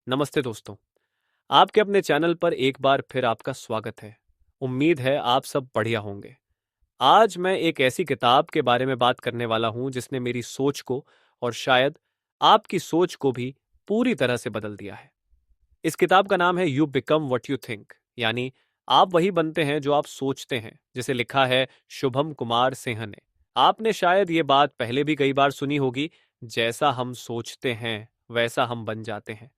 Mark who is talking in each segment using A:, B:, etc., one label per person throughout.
A: नमस्ते दोस्तों। आपके अपने चैनल पर एक बार फिर आपका स्वागत है। उम्मीद है आप सब बढ़िया होंगे। आज मैं एक ऐसी किताब के बारे में बात करने वाला हूं जिसने मेरी सोच को और शायद आपकी सोच को भी पूरी तरह से बदल दिया है। इस किताब का नाम है you become what you think, यानी आप वही बनते हैं जो आप सोचते हैं, जिसे लिखा है शुभम कुमार सिंह ने। आपने शायद ये बात पहले भी कई बार सुनी होगी, जैसा हम सोचते हैं वैसा हम बन जाते हैं।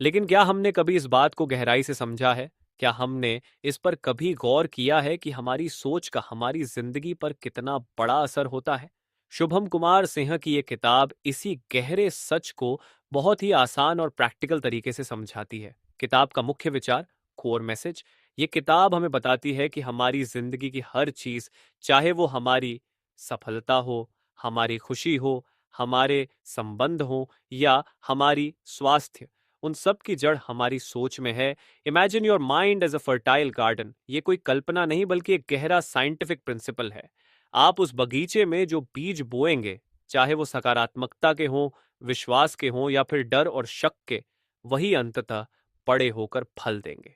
A: लेकिन क्या हमने कभी इस बात को गहराई से समझा है? क्या हमने इस पर कभी गौर किया है कि हमारी सोच का हमारी जिंदगी पर कितना बड़ा असर होता है? शुभम कुमार सिंह की ये किताब इसी गहरे सच को बहुत ही आसान और प्रैक्टिकल तरीके से समझाती है। किताब का मुख्य विचार, कोर मैसेज, ये किताब हमें बताती है कि हमारी जिंदगी की हर चीज, चाहे वो हमारी सफलता हो, हमारी खुशी हो, हमारे संबंध हो या हमारी स्वास्थ्य, उन सब की जड़ हमारी सोच में है। Imagine your mind as a fertile garden, ये कोई कल्पना नहीं बल्कि एक गहरा साइंटिफिक प्रिंसिपल है। आप उस बगीचे में जो बीज बोएंगे, चाहे वो सकारात्मकता के हों, विश्वास के हों या फिर डर और शक के, वही अंततः बड़े होकर फल देंगे।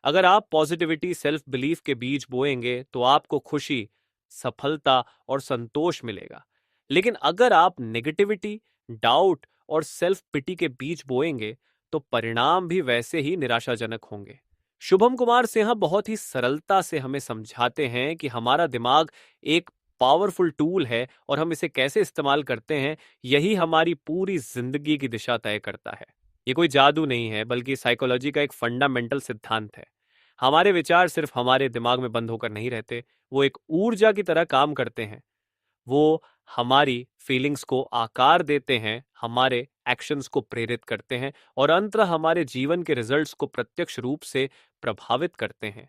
A: अगर आप पॉजिटिविटी, सेल्फ बिलीफ के बीज बोएंगे तो आपको खुशी, सफलता और संतोष मिलेगा। लेकिन अगर आप नेगेटिविटी, डाउट और सेल्फ पिटी के बीज बोएंगे तो परिणाम भी वैसे ही निराशाजनक होंगे। शुभम कुमार सिंह बहुत ही सरलता से हमें समझाते हैं कि हमारा दिमाग एक पावरफुल टूल है और हम इसे कैसे इस्तेमाल करते हैं, यही हमारी पूरी जिंदगी की दिशा तय करता है। ये कोई जादू नहीं है बल्कि साइकोलॉजी का एक फंडामेंटल सिद्धांत है। हमारे विचार सिर्फ हमारे दिमाग में बंद होकर नहीं रहते, वो एक ऊर्जा की तरह काम करते हैं। वो हमारी फीलिंग्स को आकार देते हैं, हमारे एक्शंस को प्रेरित करते हैं और अंततः हमारे जीवन के रिजल्ट्स को प्रत्यक्ष रूप से प्रभावित करते हैं।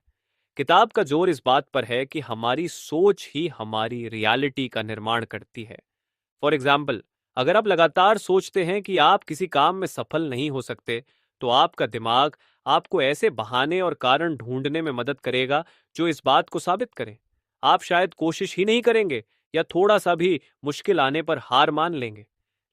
A: किताब का जोर इस बात पर है कि हमारी सोच ही हमारी रियलिटी का निर्माण करती है। फॉर एग्जाम्पल, अगर आप लगातार सोचते हैं कि आप किसी काम में सफल नहीं हो सकते, तो आपका दिमाग आपको ऐसे बहाने और कारण ढूंढने में मदद करेगा जो इस बात को साबित करें। आप शायद कोशिश ही नहीं करेंगे या थोड़ा सा भी मुश्किल आने पर हार मान लेंगे।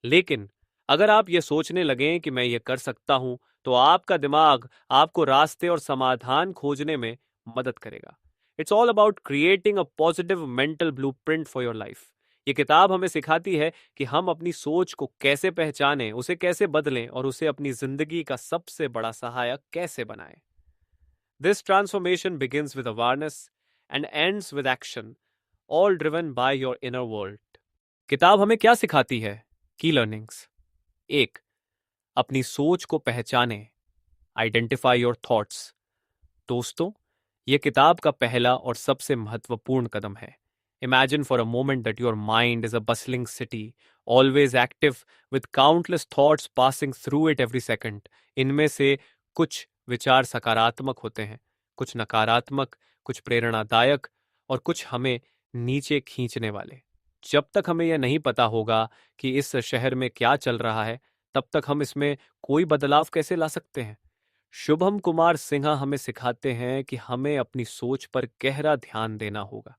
A: लेकिन अगर आप ये सोचने लगें कि मैं ये कर सकता हूं, तो आपका दिमाग आपको रास्ते और समाधान खोजने में मदद करेगा। It's all about creating a positive mental blueprint for your life. ये किताब हमें सिखाती है कि हम अपनी सोच को कैसे पहचानें, उसे कैसे बदलें और उसे अपनी जिंदगी का सबसे बड़ा सहायक कैसे बनाएं। This transformation begins with awareness and ends with action, all driven by your inner world. किताब हमें क्या सिखाती है? की लर्निंग्स। एक, अपनी सोच को पहचानें। Identify your thoughts. दोस्तों, यह किताब का पहला और सबसे महत्वपूर्ण कदम है। Imagine for a moment that your mind is a bustling city, always active, with countless thoughts passing through it every second. इनमें से कुछ विचार सकारात्मक होते हैं, कुछ नकारात्मक, कुछ प्रेरणादायक और कुछ हमें नीचे खींचने वाले। जब तक हमें यह नहीं पता होगा कि इस शहर में क्या चल रहा है, तब तक हम इसमें कोई बदलाव कैसे ला सकते हैं? शुभम कुमार सिन्हा हमें सिखाते हैं कि हमें अपनी सोच पर गहरा ध्यान देना होगा।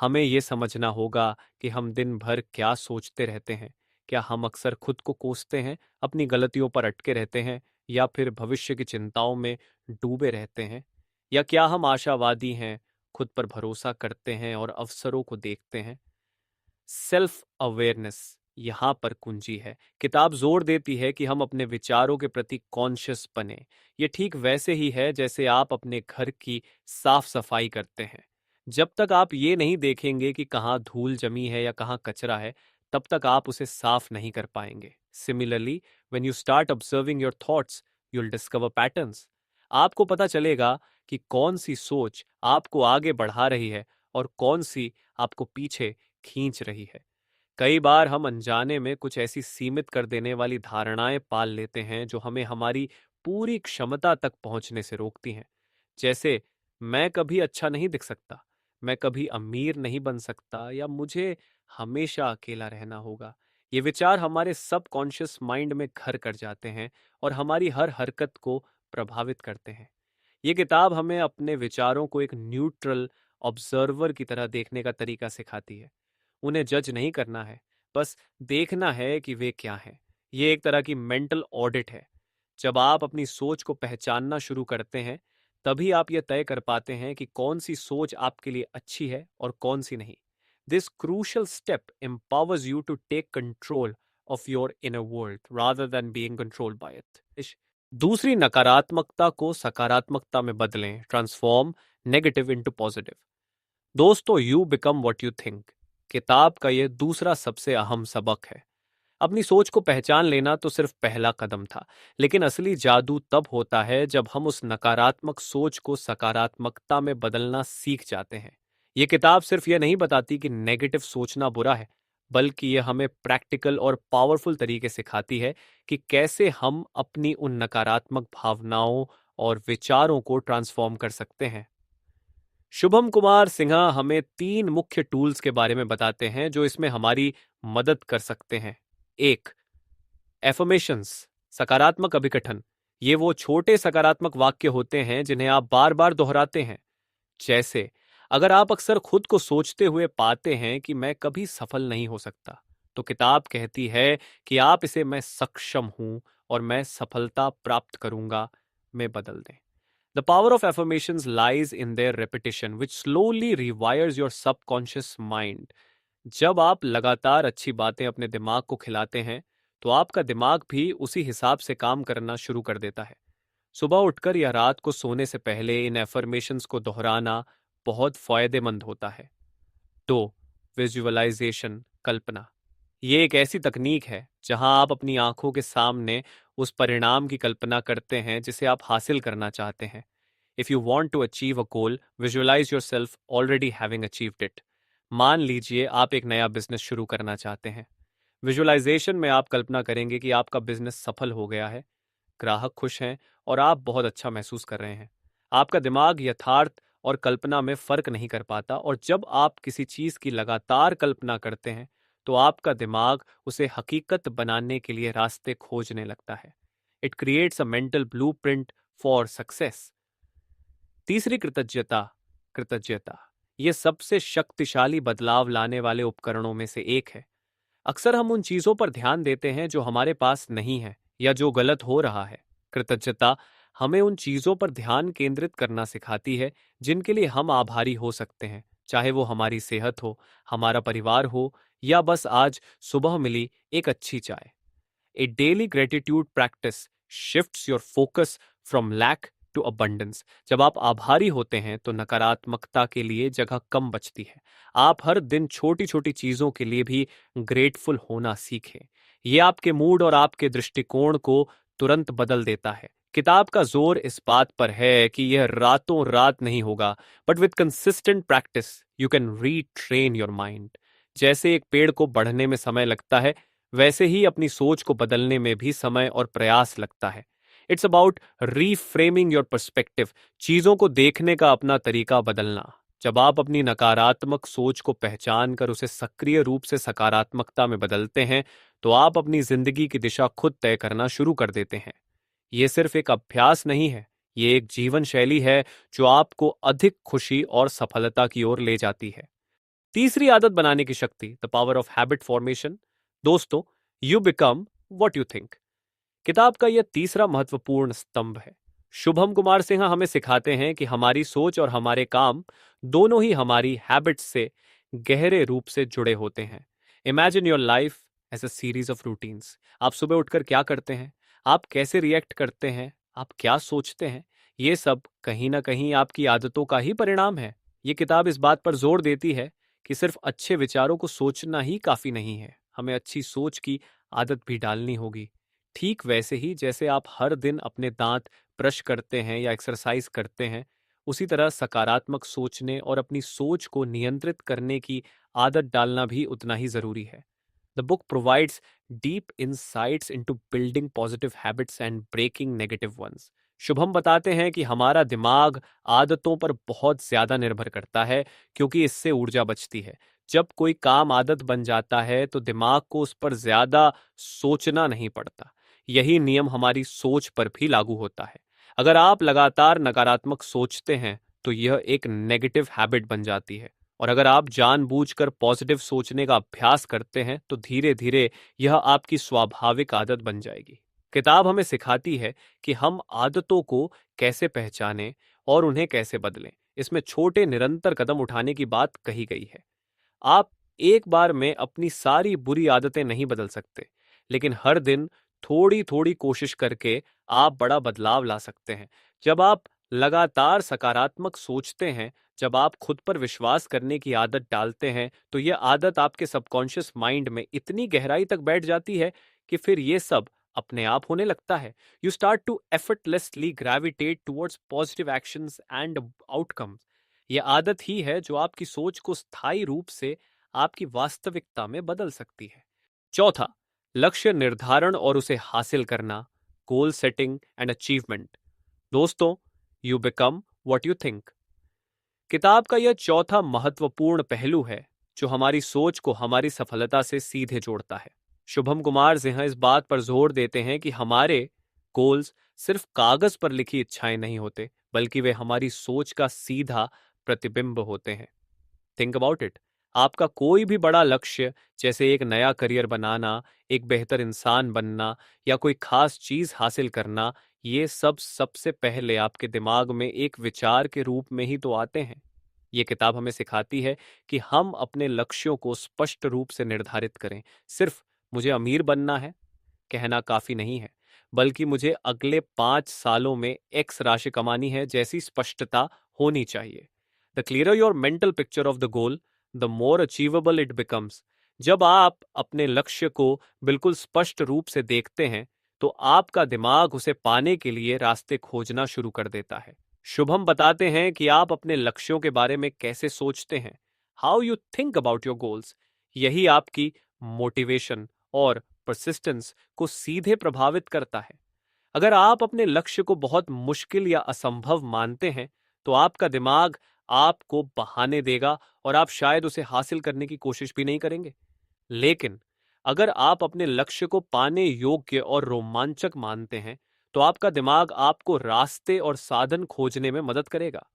A: हमें ये समझना होगा कि हम दिन भर क्या सोचते रहते हैं। क्या हम अक्सर खुद को कोसते हैं, अपनी गलतियों पर अटके रहते हैं या फिर भविष्य की चिंताओं में डूबे रहते हैं? या क्या हम आशावादी हैं, खुद पर भरोसा करते हैं और अवसरों को देखते हैं? सेल्फ अवेयरनेस यहाँ पर कुंजी है। किताब जोर देती है कि हम अपने विचारों के प्रति कॉन्शियस बने। ये ठीक वैसे ही है जैसे आप अपने घर की साफ सफाई करते हैं। जब तक आप ये नहीं देखेंगे कि कहाँ धूल जमी है या कहाँ कचरा है, तब तक आप उसे साफ नहीं कर पाएंगे। Similarly, when you start observing your thoughts, you will discover patterns. आपको पता चलेगा कि कौन सी सोच आपको आगे बढ़ा रही है और कौन सी आपको पीछे खींच रही है। कई बार हम अनजाने में कुछ ऐसी सीमित कर देने वाली धारणाएं पाल लेते हैं जो हमें हमारी पूरी क्षमता तक पहुंचने से रोकती हैं। जैसे, मैं कभी अच्छा नहीं दिख सकता, मैं कभी अमीर नहीं बन सकता या मुझे हमेशा अकेला रहना होगा। ये विचार हमारे सबकॉन्शियस माइंड में घर कर जाते हैं और हमारी हर हरकत को प्रभावित करते हैं। ये किताब हमें अपने विचारों को एक न्यूट्रल ऑब्जर्वर की तरह देखने का तरीका सिखाती है। उन्हें जज नहीं करना है, बस देखना है कि वे क्या हैं। ये एक तरह की मेंटल ऑडिट है। जब आप अपनी सोच को पहचानना शुरू करते हैं, तभी आप यह तय कर पाते हैं कि कौन सी सोच आपके लिए अच्छी है और कौन सी नहीं। This crucial step empowers you to take control of your inner world rather than being controlled by it। दूसरी, नकारात्मकता को सकारात्मकता में बदलें, ट्रांसफॉर्म नेगेटिव इनटू पॉजिटिव। दोस्तों, you become what you think किताब का यह दूसरा सबसे अहम सबक है। अपनी सोच को पहचान लेना तो सिर्फ पहला कदम था, लेकिन असली जादू तब होता है जब हम उस नकारात्मक सोच को सकारात्मकता में बदलना सीख जाते हैं। यह किताब सिर्फ यह नहीं बताती कि नेगेटिव सोचना बुरा है, बल्कि यह हमें प्रैक्टिकल और पावरफुल तरीके सिखाती है कि कैसे हम अपनी उन नकारात्मक भावनाओं और विचारों को ट्रांसफॉर्म कर सकते हैं। शुभम कुमार सिन्हा हमें 3 मुख्य टूल्स के बारे में बताते हैं जो इसमें हमारी मदद कर सकते हैं। 1, एफर्मेशंस, सकारात्मक अभिकथन। ये वो छोटे सकारात्मक वाक्य होते हैं जिन्हें आप बार बार दोहराते हैं। जैसे, अगर आप अक्सर खुद को सोचते हुए पाते हैं कि मैं कभी सफल नहीं हो सकता, तो किताब कहती है कि आप इसे मैं सक्षम हूं और मैं सफलता प्राप्त करूंगा में बदल दें। The power of affirmations lies in their repetition, which slowly rewires your subconscious mind. जब आप लगातार अच्छी बातें अपने दिमाग को खिलाते हैं, तो आपका दिमाग भी उसी हिसाब से काम करना शुरू कर देता है। सुबह उठकर या रात को सोने से पहले इन एफर्मेशंस को दोहराना बहुत फायदेमंद होता है। 2, विजुअलाइजेशन, कल्पना। ये एक ऐसी तकनीक है जहां आप अपनी आंखों के सामने उस परिणाम की कल्पना करते हैं जिसे आप हासिल करना चाहते हैं। If you want to achieve a goal, visualize yourself already having achieved it। मान लीजिए आप एक नया बिजनेस शुरू करना चाहते हैं। विजुअलाइजेशन में आप कल्पना करेंगे कि आपका बिजनेस सफल हो गया है, ग्राहक खुश हैं और आप बहुत अच्छा महसूस कर रहे हैं। आपका दिमाग यथार्थ और कल्पना में फर्क नहीं कर पाता, और जब आप किसी चीज की लगातार कल्पना करते हैं तो आपका दिमाग उसे हकीकत बनाने के लिए रास्ते खोजने लगता है। It creates a mental blueprint for success. तीसरी, कृतज्ञता। कृतज्ञता ये सबसे शक्तिशाली बदलाव लाने वाले उपकरणों में से एक है। अक्सर हम उन चीजों पर ध्यान देते हैं जो हमारे पास नहीं है या जो गलत हो रहा है। कृतज्ञता हमें उन चीजों पर ध्यान केंद्रित करना सिखाती है जिनके लिए हम आभारी हो सकते हैं, चाहे वो हमारी सेहत हो, हमारा परिवार हो, या बस आज सुबह मिली एक अच्छी चाय। A daily gratitude practice shifts your focus from lack to abundance। जब आप आभारी होते हैं तो नकारात्मकता के लिए जगह कम बचती है। आप हर दिन छोटी छोटी चीजों के लिए भी ग्रेटफुल होना सीखें। यह आपके मूड और आपके दृष्टिकोण को तुरंत बदल देता है। किताब का जोर इस बात पर है कि यह रातों रात नहीं होगा, but with consistent practice you can retrain your mind. जैसे एक पेड़ को बढ़ने में समय लगता है, वैसे ही अपनी सोच को बदलने में भी समय और प्रयास लगता है। It's about reframing your perspective, चीजों को देखने का अपना तरीका बदलना। जब आप अपनी नकारात्मक सोच को पहचान कर उसे सक्रिय रूप से सकारात्मकता में बदलते हैं, तो आप अपनी जिंदगी की दिशा खुद तय करना शुरू कर देते हैं। ये सिर्फ एक अभ्यास नहीं है, ये एक जीवन शैली है जो आपको अधिक खुशी और सफलता की ओर ले जाती है। तीसरी, आदत बनाने की शक्ति, the power of habit formation. दोस्तों, you become what you think किताब का यह तीसरा महत्वपूर्ण स्तंभ है। शुभम कुमार सिन्हा हमें सिखाते हैं कि हमारी सोच और हमारे काम दोनों ही हमारी हैबिट्स से गहरे रूप से जुड़े होते हैं। Imagine your life as a series of routines. आप सुबह उठकर क्या करते हैं, आप कैसे रिएक्ट करते हैं, आप क्या सोचते हैं, ये सब कहीं ना कहीं आपकी आदतों का ही परिणाम है। ये किताब इस बात पर जोर देती है कि सिर्फ अच्छे विचारों को सोचना ही काफी नहीं है, हमें अच्छी सोच की आदत भी डालनी होगी। ठीक वैसे ही जैसे आप हर दिन अपने दांत ब्रश करते हैं या एक्सरसाइज करते हैं, उसी तरह सकारात्मक सोचने और अपनी सोच को नियंत्रित करने की आदत डालना भी उतना ही जरूरी है। The book provides deep insights into building positive habits and breaking negative ones. Shubham बताते हैं कि हमारा दिमाग आदतों पर बहुत ज्यादा निर्भर करता है, क्योंकि इससे ऊर्जा बचती है। जब कोई काम आदत बन जाता है तो दिमाग को उस पर ज्यादा सोचना नहीं पड़ता। यही नियम हमारी सोच पर भी लागू होता है। अगर आप लगातार नकारात्मक सोचते हैं तो यह एक नेगेटिव हैबिट बन जाती है, और अगर आप जानबूझकर पॉजिटिव सोचने का अभ्यास करते हैं तो धीरे धीरे यह आपकी स्वाभाविक आदत बन जाएगी। किताब हमें सिखाती है कि हम आदतों को कैसे पहचानें और उन्हें कैसे बदलें। इसमें छोटे निरंतर कदम उठाने की बात कही गई है। आप एक बार में अपनी सारी बुरी आदतें नहीं बदल सकते, लेकिन हर दिन थोड़ी-थोड़ी कोशिश करके आप बड़ा बदलाव ला सकते हैं। जब आप लगातार सकारात्मक सोचते हैं, जब आप खुद पर विश्वास करने की आदत डालते हैं, तो यह आदत आपके सबकॉन्शियस माइंड में इतनी गहराई तक बैठ जाती है कि फिर ये सब अपने आप होने लगता है। You start to effortlessly gravitate towards positive actions and outcomes. यह आदत ही है जो आपकी सोच को स्थायी रूप से आपकी वास्तविकता में बदल सकती है। चौथा, लक्ष्य निर्धारण और उसे हासिल करना, गोल सेटिंग एंड अचीवमेंट। दोस्तों, you become what you think किताब का यह चौथा महत्वपूर्ण पहलू है जो हमारी सोच को हमारी सफलता से सीधे जोड़ता है। शुभम कुमार सिंह इस बात पर जोर देते हैं कि हमारे गोल्स सिर्फ कागज पर लिखी इच्छाएं नहीं होते, बल्कि वे हमारी सोच का सीधा प्रतिबिंब होते हैं। Think about it. आपका कोई भी बड़ा लक्ष्य, जैसे एक नया करियर बनाना, एक बेहतर इंसान बनना या कोई खास चीज हासिल करना, ये सब सबसे पहले आपके दिमाग में एक विचार के रूप में ही तो आते हैं। ये किताब हमें सिखाती है कि हम अपने लक्ष्यों को स्पष्ट रूप से निर्धारित करें। सिर्फ मुझे अमीर बनना है कहना काफी नहीं है, बल्कि मुझे अगले 5 सालों में एक्स राशि कमानी है जैसी स्पष्टता होनी चाहिए। The clearer your mental picture of the goal, the more achievable it becomes. जब आप अपने लक्ष्य को बिल्कुल स्पष्ट रूप से देखते हैं, तो आपका दिमाग उसे पाने के लिए रास्ते खोजना शुरू कर देता है। शुभम बताते हैं कि आप अपने लक्ष्यों के बारे में कैसे सोचते हैं, how you think about your goals, यही आपकी मोटिवेशन और परसिस्टेंस को सीधे प्रभावित करता है। अगर आप अपने लक्ष्य को बहुत मुश्किल या असंभव मानते हैं, तो आपका दिमाग आपको बहाने देगा और आप शायद उसे हासिल करने की कोशिश भी नहीं करेंगे। लेकिन अगर आप अपने लक्ष्य को पाने योग्य और रोमांचक मानते हैं, तो आपका दिमाग आपको रास्ते और साधन खोजने में मदद करेगा।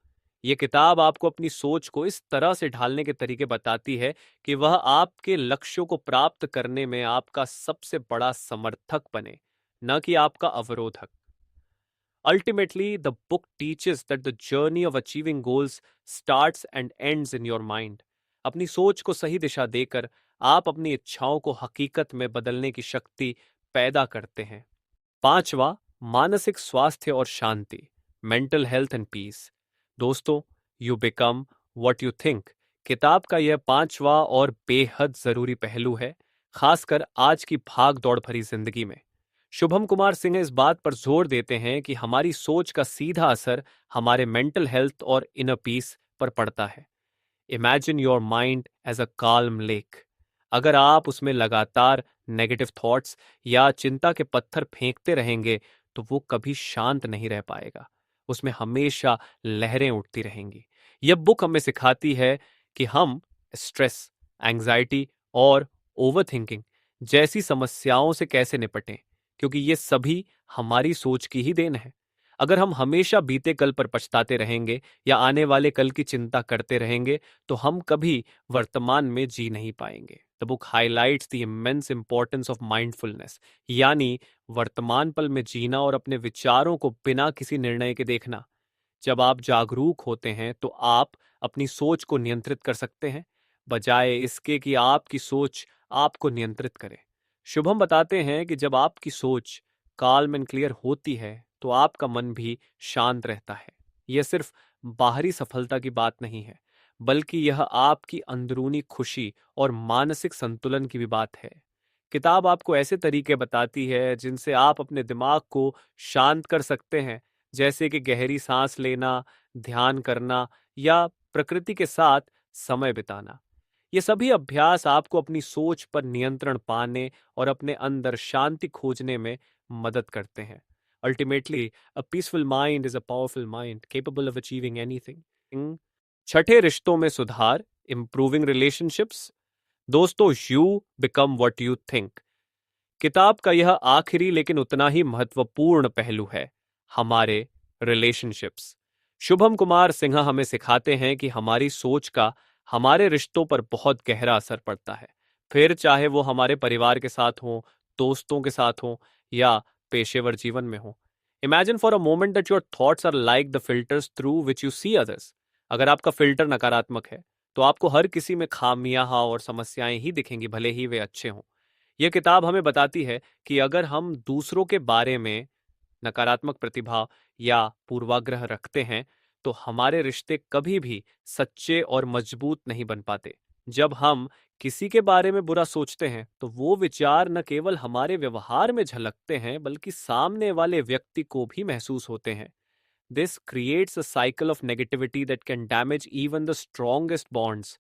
A: ये किताब आपको अपनी सोच को इस तरह से ढालने के तरीके बताती है कि वह आपके लक्ष्यों को प्राप्त करने में आपका सबसे बड़ा समर्थक बने, न कि आपका अवरोधक। Ultimately, the book teaches that the journey of achieving goals starts and ends in your mind. अपनी सोच को सही दिशा देकर आप अपनी इच्छाओं को हकीकत में बदलने की शक्ति पैदा करते हैं। पांचवा, मानसिक स्वास्थ्य और शांति, मेंटल हेल्थ एंड पीस। दोस्तों, you become what you think किताब का यह पांचवा और बेहद जरूरी पहलू है, खासकर आज की भाग दौड़ भरी जिंदगी में। शुभम कुमार सिंह इस बात पर जोर देते हैं कि हमारी सोच का सीधा असर हमारे मेंटल हेल्थ और इनर पीस पर पड़ता है। Imagine your mind as a calm lake. अगर आप उसमें लगातार नेगेटिव थॉट्स या चिंता के पत्थर फेंकते रहेंगे, तो वो कभी शांत नहीं रह पाएगा। उसमें हमेशा लहरें उठती रहेंगी। यह बुक हमें सिखाती है कि हम स्ट्रेस, एंजाइटी और ओवरथिंकिंग जैसी समस्याओं से कैसे निपटें, क्योंकि ये सभी हमारी सोच की ही देन है। अगर हम हमेशा बीते कल पर पछताते रहेंगे या आने वाले कल की चिंता करते रहेंगे, तो हम कभी वर्तमान में जी नहीं पाएंगे। The book highlights the immense importance of mindfulness, यानी वर्तमान पल में जीना और अपने विचारों को बिना किसी निर्णय के देखना। जब आप जागरूक होते हैं, तो आप अपनी सोच को नियंत्रित कर सकते हैं, बजाय इसके कि आपकी सोच आपको नियंत्रित करे। शुभम बताते हैं कि जब आपकी सोच काल्म एंड क्लियर होती है, तो आपका मन भी शांत रहता है। यह सिर्फ बाहरी सफलता की बात नहीं है, बल्कि यह आपकी अंदरूनी खुशी और मानसिक संतुलन की भी बात है। किताब आपको ऐसे तरीके बताती है जिनसे आप अपने दिमाग को शांत कर सकते हैं, जैसे कि गहरी सांस लेना, ध्यान करना या प्रकृति के साथ समय बिताना। ये सभी अभ्यास आपको अपनी सोच पर नियंत्रण पाने और अपने अंदर शांति खोजने में मदद करते हैं। Ultimately, a peaceful mind is a powerful mind capable of achieving anything. छठे, रिश्तों में सुधार, इंप्रूविंग रिलेशनशिप्स। दोस्तों, you become what you think किताब का यह आखिरी लेकिन उतना ही महत्वपूर्ण पहलू है, हमारे रिलेशनशिप्स। शुभम कुमार सिन्हा हमें सिखाते हैं कि हमारी सोच का हमारे रिश्तों पर बहुत गहरा असर पड़ता है। फिर चाहे वो हमारे परिवार के साथ हो, दोस्तों के साथ हो या पेशेवर जीवन में हो। Imagine for a moment that your thoughts are like the filters through which you see others. अगर आपका फिल्टर नकारात्मक है तो आपको हर किसी में खामियां और समस्याएं ही दिखेंगी, भले ही वे अच्छे हों। यह किताब हमें बताती है कि अगर हम दूसरों के बारे में नकारात्मक प्रतिभा या पूर्वाग्रह रखते हैं तो हमारे रिश्ते कभी भी सच्चे और मजबूत नहीं बन पाते। जब हम किसी के बारे में बुरा सोचते हैं तो वो विचार न केवल हमारे व्यवहार में झलकते हैं बल्कि सामने वाले व्यक्ति को भी महसूस होते हैं। This creates a cycle of negativity that can damage even the strongest bonds.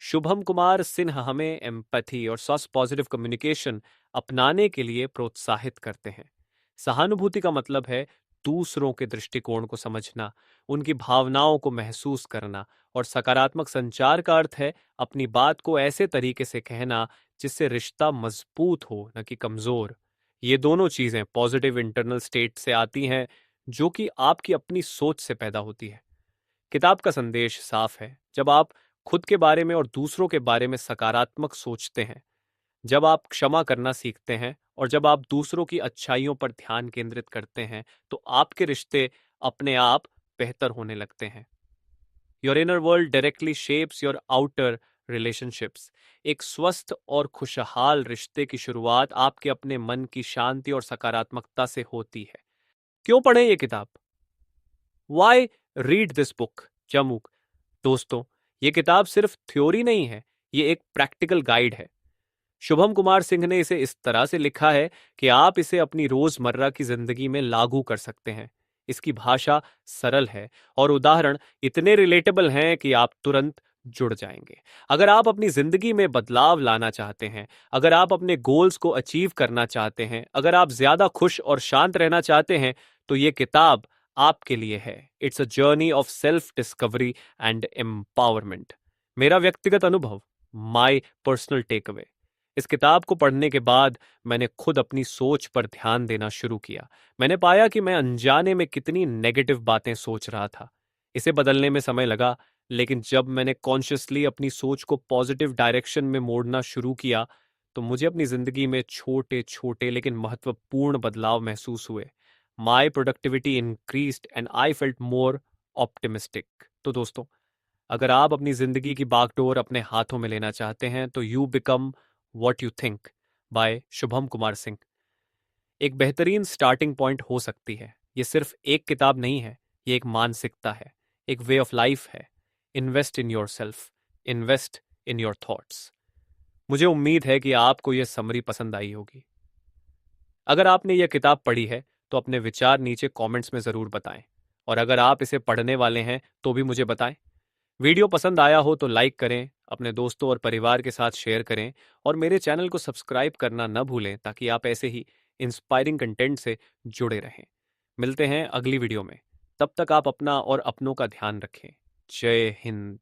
A: Shubham Kumar Sinha हमें एम्पैथी और सॉस पॉजिटिव कम्युनिकेशन अपनाने के लिए प्रोत्साहित करते हैं। सहानुभूति का मतलब है दूसरों के दृष्टिकोण को समझना, उनकी भावनाओं को महसूस करना, और सकारात्मक संचार का अर्थ है अपनी बात को ऐसे तरीके से कहना जिससे रिश्ता मजबूत हो, न कि कमजोर। ये दोनों चीजें पॉजिटिव इंटरनल स्टेट से आती हैं, जो कि आपकी अपनी सोच से पैदा होती है। किताब का संदेश साफ है। जब आप खुद के बारे में और दूसरों के बारे में सकारात्मक सोचते हैं, जब आप क्षमा करना सीखते हैं और जब आप दूसरों की अच्छाइयों पर ध्यान केंद्रित करते हैं, तो आपके रिश्ते अपने आप बेहतर होने लगते हैं। Your inner world directly shapes your outer relationships. एक स्वस्थ और खुशहाल रिश्ते की शुरुआत आपके अपने मन की शांति और सकारात्मकता से होती है। क्यों पढ़ें ये किताब? Why read this book? जमूक दोस्तों, ये किताब सिर्फ थ्योरी नहीं है, ये एक प्रैक्टिकल गाइड है। शुभम कुमार सिंह ने इसे इस तरह से लिखा है कि आप इसे अपनी रोजमर्रा की जिंदगी में लागू कर सकते हैं। इसकी भाषा सरल है और उदाहरण इतने रिलेटेबल हैं कि आप तुरंत जुड़ जाएंगे। अगर आप अपनी जिंदगी में बदलाव लाना चाहते हैं, अगर आप अपने गोल्स को अचीव करना चाहते हैं, अगर आप ज्यादा खुश और शांत रहना चाहते हैं, तो ये किताब आपके लिए है। It's a journey of self discovery and empowerment. मेरा व्यक्तिगत अनुभव, माई पर्सनल टेक अवे। इस किताब को पढ़ने के बाद मैंने खुद अपनी सोच पर ध्यान देना शुरू किया। मैंने पाया कि मैं अनजाने में कितनी नेगेटिव बातें सोच रहा था। इसे बदलने में समय लगा, लेकिन जब मैंने कॉन्शियसली अपनी सोच को पॉजिटिव डायरेक्शन में मोड़ना शुरू किया, तो मुझे अपनी जिंदगी में छोटे छोटे लेकिन महत्वपूर्ण बदलाव महसूस हुए। My productivity increased and I felt more optimistic. तो दोस्तों, अगर आप अपनी जिंदगी की बागडोर अपने हाथों में लेना चाहते हैं तो you become what you think by Shubham Kumar Singh एक बेहतरीन स्टार्टिंग पॉइंट हो सकती है। ये सिर्फ एक किताब नहीं है, ये एक मानसिकता है, एक वे ऑफ लाइफ है। Invest in your self, invest in your thoughts. मुझे उम्मीद है कि आपको यह समरी पसंद आई होगी। अगर आपने यह किताब पढ़ी है तो अपने विचार नीचे कमेंट्स में जरूर बताएं, और अगर आप इसे पढ़ने वाले हैं तो भी मुझे बताएं। वीडियो पसंद आया हो तो लाइक करें, अपने दोस्तों और परिवार के साथ शेयर करें, और मेरे चैनल को सब्सक्राइब करना न भूलें ताकि आप ऐसे ही इंस्पायरिंग कंटेंट से जुड़े रहें। मिलते हैं अगली वीडियो में। तब तक आप अपना और अपनों का ध्यान रखें। जय हिंद।